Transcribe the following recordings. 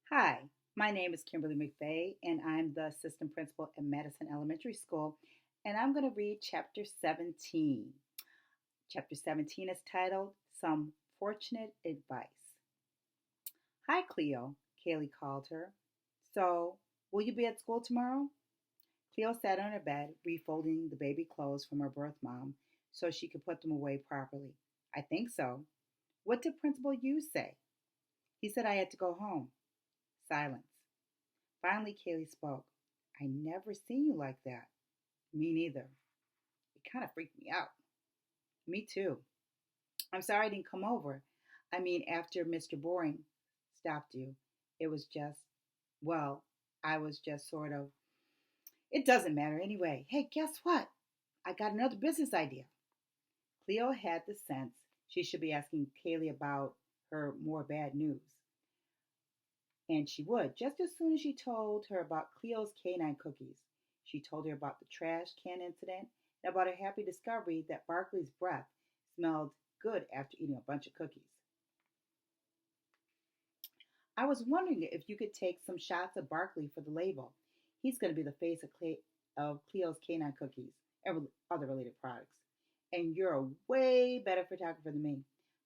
Hi, my name is Kimberly McVeigh, and I'm the assistant principal at Madison Elementary School, and I'm going to read Chapter 17. Chapter 17 is titled Some Fortunate Advice. Hi, Cleo, Kaylee called her. So, will you be at school tomorrow? Cleo sat on her bed, refolding the baby clothes from her birth mom so she could put them away properly. I think so. What did Principal Hughes say? He said I had to go home. Silence. Finally, Kaylee spoke. I never seen you like that. Me neither. It kind of freaked me out. Me too. I'm sorry I didn't come over. I mean, after Mr. Boring stopped you, it was just, well, I was just sort of, it doesn't matter anyway. Hey, guess what? I got another business idea. Cleo had the sense she should be asking Kaylee about her more bad news. And she would, just as soon as she told her about Cleo's canine cookies. She told her about the trash can incident and about her happy discovery that Barkley's breath smelled good after eating a bunch of cookies. I was wondering if you could take some shots of Barkley for the label. He's going to be the face of Cleo's canine cookies and other related products. And you're a way better photographer than me.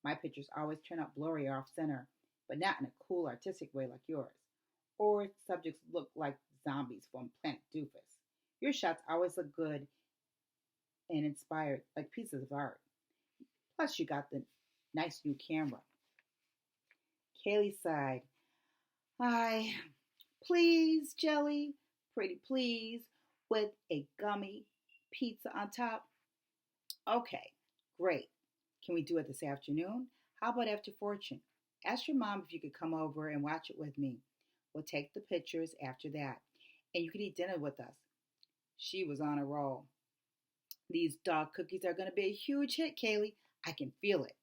My pictures always turn out blurry or off center, but not in a cool, artistic way like yours. Or subjects look like zombies from Planet Doofus. Your shots always look good and inspired, like pieces of art. Plus, you got the nice new camera. Kaylee sighed. I, please, Jelly, pretty please, with a gummy pizza on top. Okay, great. Can we do it this afternoon? How about after Fortune? Ask your mom if you could come over and watch it with me. We'll take the pictures after that, and you can eat dinner with us. She was on a roll. These dog cookies are going to be a huge hit, Kaylee. I can feel it.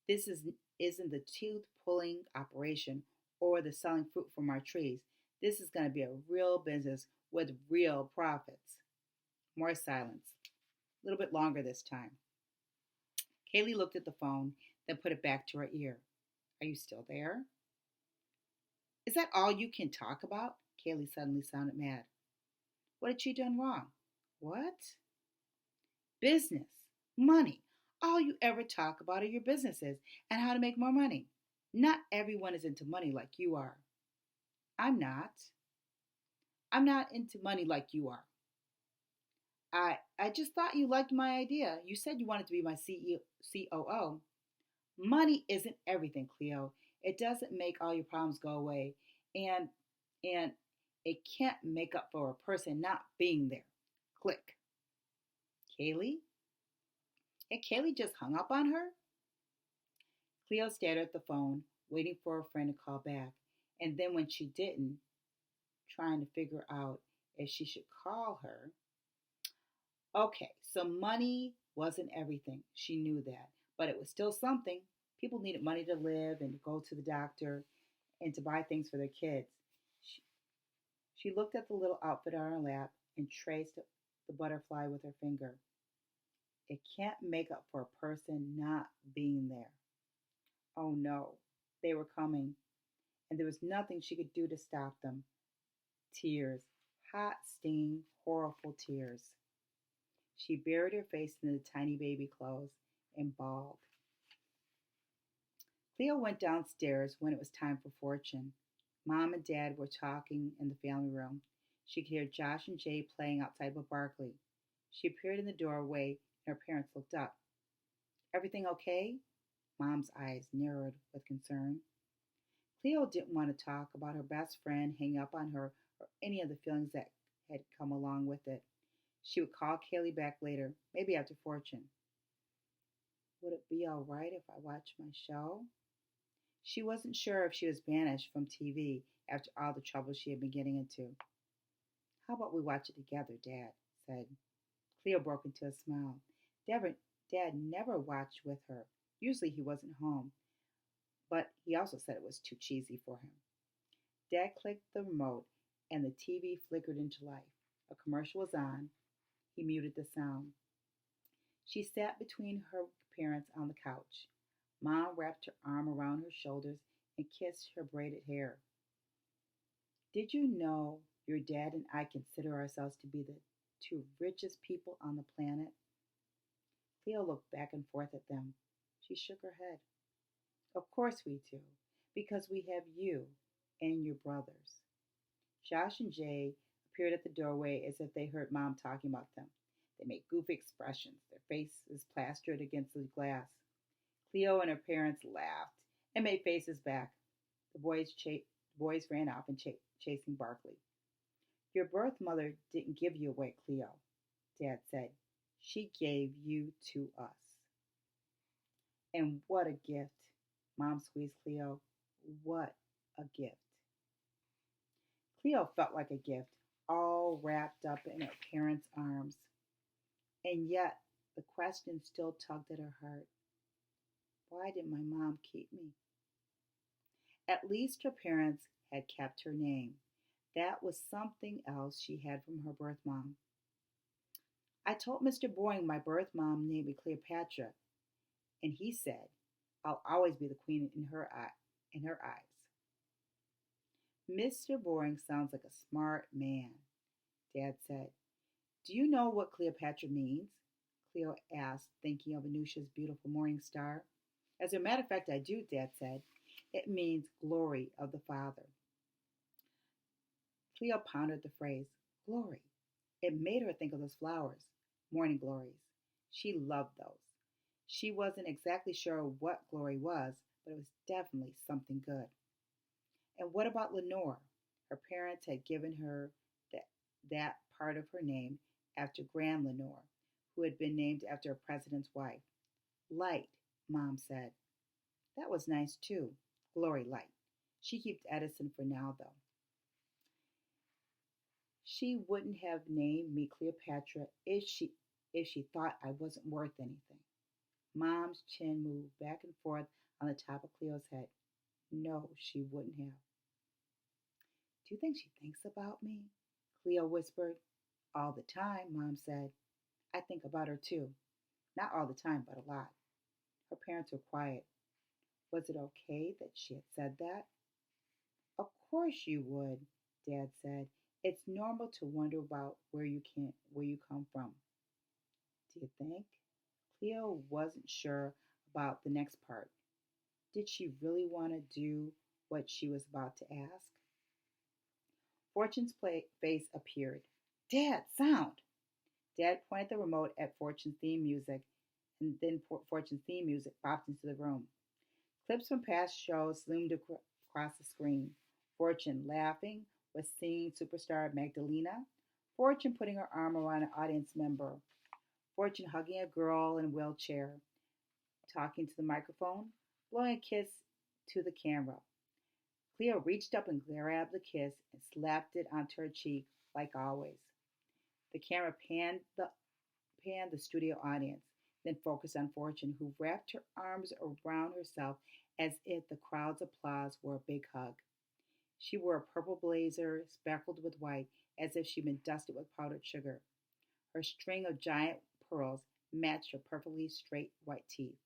Isn't the tooth pulling operation or the selling fruit from our trees. This is going to be a real business with real profits. More silence. A little bit longer this time. Kaylee looked at the phone, then put it back to her ear. Are you still there? Is that all you can talk about? Kaylee suddenly sounded mad. What had she done wrong? What? Business, money. All you ever talk about are your businesses and how to make more money. Not everyone is into money like you are. I'm not. I'm not into money like you are. I just thought you liked my idea. You said you wanted to be my COO. Money isn't everything, Cleo. It doesn't make all your problems go away. And and it can't make up for a person not being there. Click. Kaylee? Had Kaylee just hung up on her? Cleo stared at the phone, waiting for her friend to call back. And then when she didn't, trying to figure out if she should call her. Okay, so money wasn't everything. She knew that. But it was still something. People needed money to live and to go to the doctor and to buy things for their kids. She, she looked at the little outfit on her lap and traced the butterfly with her finger. It can't make up for a person not being there. Oh no, they were coming, and there was nothing she could do to stop them. Tears, hot, stinging, horrible tears. She buried her face in the tiny baby clothes and bawled. Cleo went downstairs when it was time for Fortune. Mom and Dad were talking in the family room. She could hear Josh and Jay playing outside with Barkley. She appeared in the doorway and her parents looked up. Everything okay? Mom's eyes narrowed with concern. Cleo didn't want to talk about her best friend hanging up on her or any of the feelings that had come along with it. She would call Kaylee back later, maybe after Fortune. Would it be all right if I watched my show? She wasn't sure if she was banished from TV after all the trouble she had been getting into. How about we watch it together, Dad said. Cleo broke into a smile. Dad never watched with her. Usually he wasn't home, but he also said it was too cheesy for him. Dad clicked the remote and the TV flickered into life. A commercial was on. He muted the sound. She sat between her parents on the couch. Mom wrapped her arm around her shoulders and kissed her braided hair. Did you know your dad and I consider ourselves to be the two richest people on the planet? Cleo looked back and forth at them. She shook her head. Of course we do, because we have you and your brothers. Josh and Jay appeared at the doorway as if they heard Mom talking about them. They made goofy expressions, their faces plastered against the glass. Cleo and her parents laughed and made faces back. The boys ran off and chasing Barkley. Your birth mother didn't give you away, Cleo, Dad said. She gave you to us. And what a gift. Mom squeezed Cleo. What a gift. Cleo felt like a gift, all wrapped up in her parents' arms. And yet, the question still tugged at her heart. Why did my mom keep me? At least her parents had kept her name. That was something else she had from her birth mom. I told Mr. Boring my birth mom named me Cleopatra, and he said, I'll always be the queen in her eyes. Mr. Boring sounds like a smart man, Dad said. Do you know what Cleopatra means? Cleo asked, thinking of Anusha's beautiful morning star. As a matter of fact, I do, Dad said. It means glory of the Father. Cleo pondered the phrase, glory. It made her think of those flowers, morning glories. She loved those. She wasn't exactly sure what glory was, but it was definitely something good. And what about Lenore? Her parents had given her that part of her name after Grand Lenore, who had been named after a president's wife. Light, Mom said. That was nice too. Glory Light. She keeps Edison for now, though. She wouldn't have named me Cleopatra if she thought I wasn't worth anything. Mom's chin moved back and forth on the top of Cleo's head. No, she wouldn't have. Do you think she thinks about me? Cleo whispered. All the time, Mom said. I think about her too. Not all the time, but a lot. Her parents were quiet. Was it okay that she had said that? Of course you would, Dad said. It's normal to wonder about where you come from. Do you think? Cleo wasn't sure about the next part. Did she really want to do what she was about to ask? Fortune's face appeared. Dad, sound! Dad pointed the remote at Fortune's theme music, and then Fortune's theme music popped into the room. Clips from past shows zoomed across the screen. Fortune laughing, was singing superstar Magdalena. Fortune putting her arm around an audience member. Fortune hugging a girl in a wheelchair, talking to the microphone, blowing a kiss to the camera. Cleo reached up and grabbed the kiss and slapped it onto her cheek, like always. The camera panned the studio audience, then focused on Fortune, who wrapped her arms around herself as if the crowd's applause were a big hug. She wore a purple blazer speckled with white, as if she'd been dusted with powdered sugar. Her string of giant pearls matched her perfectly straight white teeth.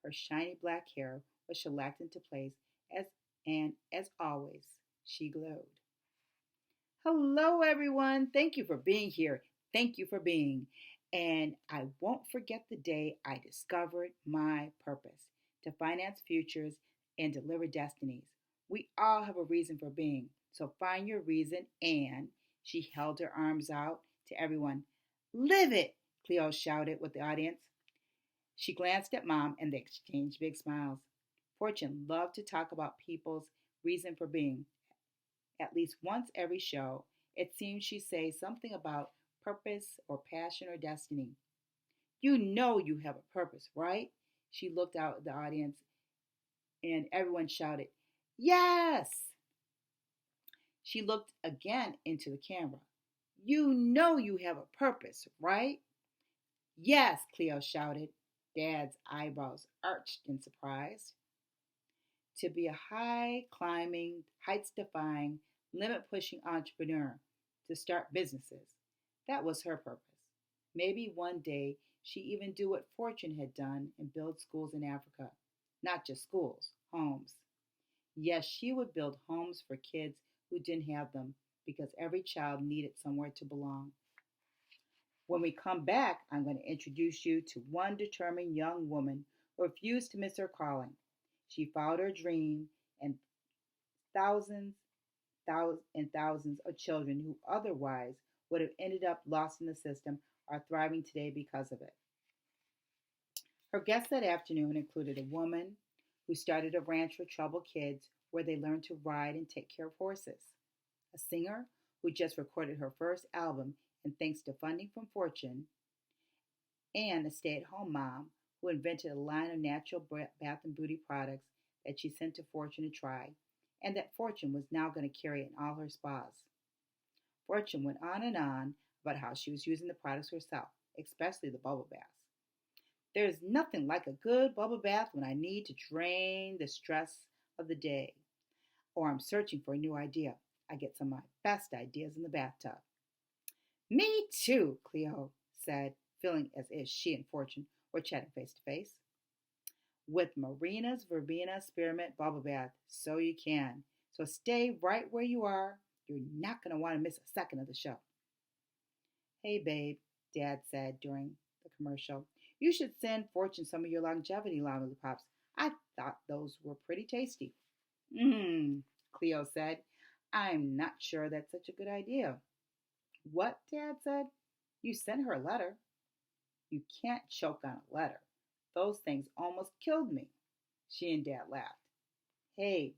Her shiny black hair was shellacked into place, and as always, she glowed. Hello, everyone. Thank you for being here. Thank you for being. And I won't forget the day I discovered my purpose to finance futures and deliver destinies. We all have a reason for being. So find your reason. And she held her arms out to everyone. Live it, Cleo shouted with the audience. She glanced at Mom and they exchanged big smiles. Fortune loved to talk about people's reason for being. At least once every show, it seemed she'd say something about purpose or passion or destiny. You know you have a purpose, right? She looked out at the audience and everyone shouted, Yes! She looked again into the camera. You know you have a purpose, right? Yes, Cleo shouted. Dad's eyebrows arched in surprise. To be a high-climbing, heights-defying, limit-pushing entrepreneur, to start businesses. That was her purpose. Maybe one day she'd even do what Fortune had done and build schools in Africa. Not just schools, homes. Yes, she would build homes for kids who didn't have them because every child needed somewhere to belong. When we come back, I'm going to introduce you to one determined young woman who refused to miss her calling. She followed her dream, and thousands, thousands of children who otherwise would have ended up lost in the system are thriving today because of it. Her guests that afternoon included a woman who started a ranch for troubled kids where they learned to ride and take care of horses, a singer who just recorded her first album and thanks to funding from Fortune, and a stay-at-home mom who invented a line of natural bath and beauty products that she sent to Fortune to try, and that Fortune was now going to carry in all her spas. Fortune went on and on about how she was using the products herself, especially the bubble baths. There's nothing like a good bubble bath when I need to drain the stress of the day, or I'm searching for a new idea. I get some of my best ideas in the bathtub. Me too, Cleo said, feeling as if she and Fortune were chatting face to face. With Marina's Verbena Spearmint Bubble Bath, so you can. So stay right where you are. You're not going to want to miss a second of the show. Hey, babe, Dad said during the commercial. You should send Fortune some of your longevity lollipops. I thought those were pretty tasty. Cleo said. I'm not sure that's such a good idea. What? Dad said. You sent her a letter. You can't choke on a letter. Those things almost killed me. She and Dad laughed. Hey,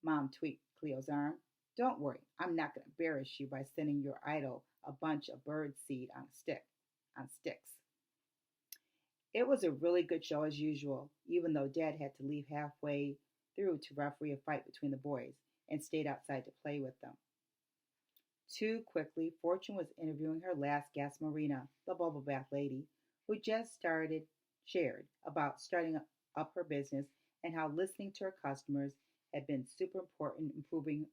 Mom tweaked Cleo's arm. Don't worry, I'm not going to embarrass you by sending your idol a bunch of bird seed on sticks. It was a really good show as usual, even though Dad had to leave halfway through to referee a fight between the boys and stayed outside to play with them. Too quickly, Fortune was interviewing her last guest, Marina, the bubble bath lady, who just shared about starting up her business and how listening to her customers had been super important in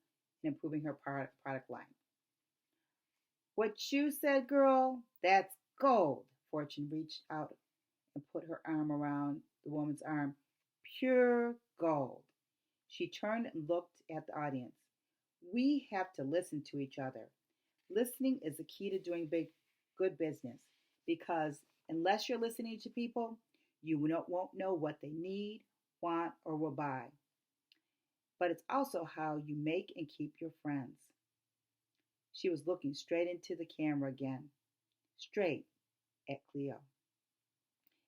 improving her product line. What you said, girl, that's gold. Fortune reached out and put her arm around the woman's arm. Pure gold. She turned and looked at the audience. We have to listen to each other. Listening is the key to doing good business because unless you're listening to people, you won't know what they need, want, or will buy. But it's also how you make and keep your friends. She was looking straight into the camera again, straight at Cleo.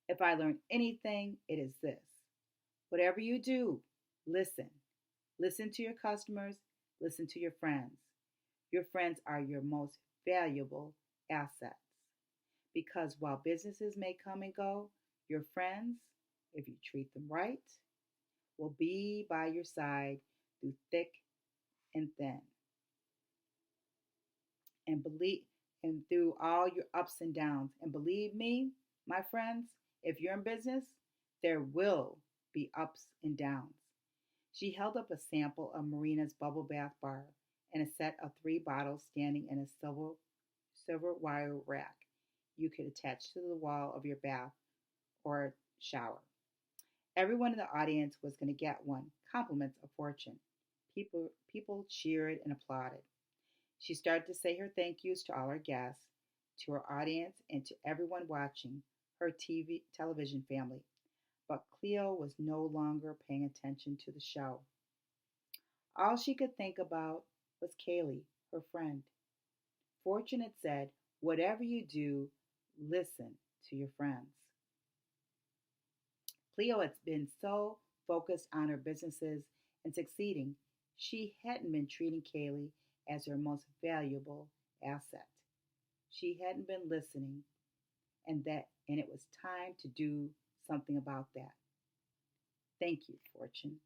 If I learned anything, it is this. Whatever you do, listen. Listen to your customers, listen to your friends. Your friends are your most valuable assets. Because while businesses may come and go, your friends, if you treat them right, will be by your side through thick and thin. And through all your ups and downs. And believe me, my friends, if you're in business, there will be ups and downs. She held up a sample of Marina's bubble bath bar and a set of 3 bottles standing in a silver wire rack you could attach to the wall of your bath or shower. Everyone in the audience was going to get one. Compliments of Fortune. People cheered and applauded. She started to say her thank yous to all her guests, to her audience, and to everyone watching, her television family. But Cleo was no longer paying attention to the show. All she could think about was Kaylee, her friend. Fortune had said, whatever you do, listen to your friends. Cleo had been so focused on her businesses and succeeding, she hadn't been treating Kaylee as her most valuable asset. She hadn't been listening, and it was time to do something about that. Thank you, Fortune.